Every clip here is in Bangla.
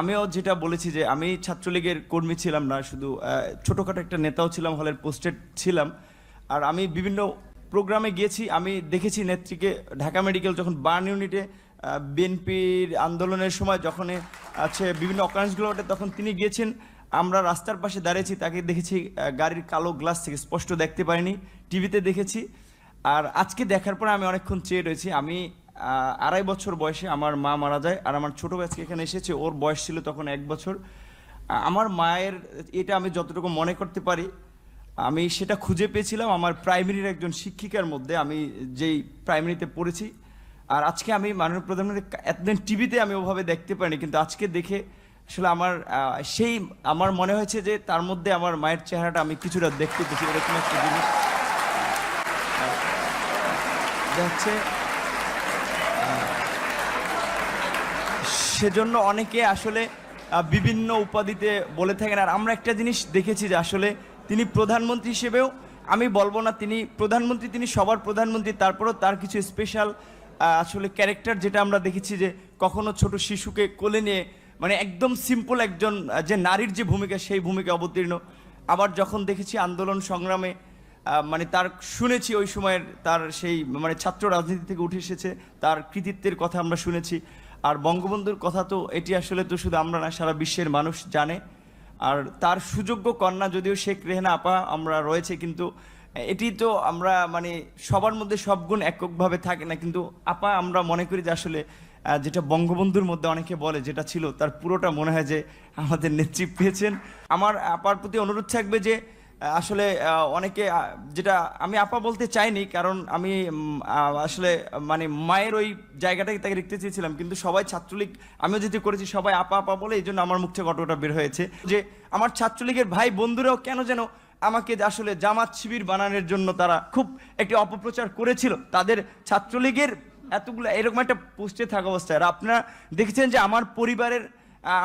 আমিও যেটা বলেছি যে আমি ছাত্রলীগের কর্মী ছিলাম না, শুধু ছোটোখাটো একটা নেতাও ছিলাম, হলের পোস্টেড ছিলাম। আর আমি বিভিন্ন প্রোগ্রামে গিয়েছি, আমি দেখেছি নেত্রীকে ঢাকা মেডিকেল যখন বার্ন ইউনিটে বিএনপির আন্দোলনের সময় যখন আছে বিভিন্ন অকারেন্সগুলো ওঠে তখন তিনি গিয়েছেন। আমরা রাস্তার পাশে দাঁড়িয়েছি, তাকে দেখেছি গাড়ির কালো গ্লাস থেকে স্পষ্ট দেখতে পাইনি, টিভিতে দেখেছি। আর আজকে দেখার পরে আমি অনেকক্ষণ চেয়ে রয়েছি। আমি 2.5 বছর বয়সে আমার মা মারা যায়, আর আমার ছোটো ভাই এখানে এসেছে, ওর বয়স ছিল তখন 1 বছর। আমার মায়ের এটা আমি যতটুকু মনে করতে পারি আমি সেটা খুঁজে পেয়েছিলাম আমার প্রাইমারির একজন শিক্ষিকার মধ্যে, আমি যেই প্রাইমারিতে পড়েছি। আর আজকে আমি মাননীয় প্রধানমন্ত্রী এতদিন টিভিতে আমি ওভাবে দেখতে পারিনি, কিন্তু আজকে দেখে আসলে আমার সেই আমার মনে হয়েছে যে তার মধ্যে আমার মায়ের চেহারাটা আমি কিছুটা দেখতে পেয়েছি, এরকম একটা জিনিস হচ্ছে। সেজন্য অনেকে আসলে বিভিন্ন উপাধিতে বলে থাকেন। আর আমরা একটা জিনিস দেখেছি যে আসলে তিনি প্রধানমন্ত্রী হিসেবেও, আমি বলবো না তিনি প্রধানমন্ত্রী, তিনি সবার প্রধানমন্ত্রী, তারপরেও তার কিছু স্পেশাল আসলে ক্যারেক্টার যেটা আমরা দেখেছি যে কখনো ছোট শিশুকে কোলে নিয়ে মানে একদম সিম্পল একজন যে নারীর যে ভূমিকা সেই ভূমিকা অবতীর্ণ। আবার যখন দেখেছি আন্দোলন সংগ্রামে মানে তার শুনেছি ওই সময়ের তার সেই মানে ছাত্র রাজনীতি থেকে উঠে এসেছে, তার কৃতিত্বের কথা আমরা শুনেছি। আর বঙ্গবন্ধুর কথা তো এটি আসলে তো শুধু আমরা না, সারা বিশ্বের মানুষ জানে। আর তার সুযোগ্য কন্যা যদিও শেখ রেহেনা আপা আমরা রয়েছে, কিন্তু এটি তো আমরা মানে সবার মধ্যে সব গুণ এককভাবে থাকে না, কিন্তু আপা আমরা মনে করি যে আসলে যেটা বঙ্গবন্ধুর মধ্যে অনেকে বলে যেটা ছিল তার পুরোটা মনে হয় যে আমাদের নেত্রী পেয়েছেন। আমার আপার প্রতি অনুরোধ থাকবে যে আসলে অনেকে যেটা আমি আপা বলতে চাইনি, কারণ আমি আসলে মানে মায়ের ওই জায়গাটাকে তাকে দেখতে চেয়েছিলাম, কিন্তু সবাই ছাত্রলীগ আমিও যেতে করেছি সবাই আপা আপা বলে, এই জন্য আমার মুখ থেকে ঘটনাটা বের হয়েছে যে আমার ছাত্রলীগের ভাই বন্ধুরাও কেন যেন আমাকে আসলে জামাত শিবির বানানোর জন্য তারা খুব একটি অপপ্রচার করেছিল তাদের ছাত্রলীগের এতগুলো এরকম একটা পোস্টে থাকা অবস্থায়। আর আপনারা দেখেছেন যে আমার পরিবারের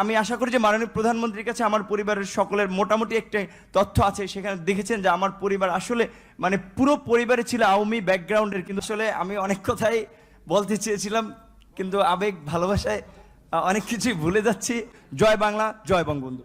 আমি আশা করি যে মাননীয় প্রধানমন্ত্রীর কাছে আমার পরিবারের সকলের মোটামুটি একটা তথ্য আছে, সেখানে দেখেছেন যে আমার পরিবার আসলে মানে পুরো পরিবারে ছিল আওয়ামী ব্যাকগ্রাউন্ডের। কিন্তু আসলে আমি অনেক কথাই বলতে চেয়েছিলাম, কিন্তু আবেগ ভালোবাসায় অনেক কিছুই ভুলে যাচ্ছি। জয় বাংলা, জয় বঙ্গবন্ধু।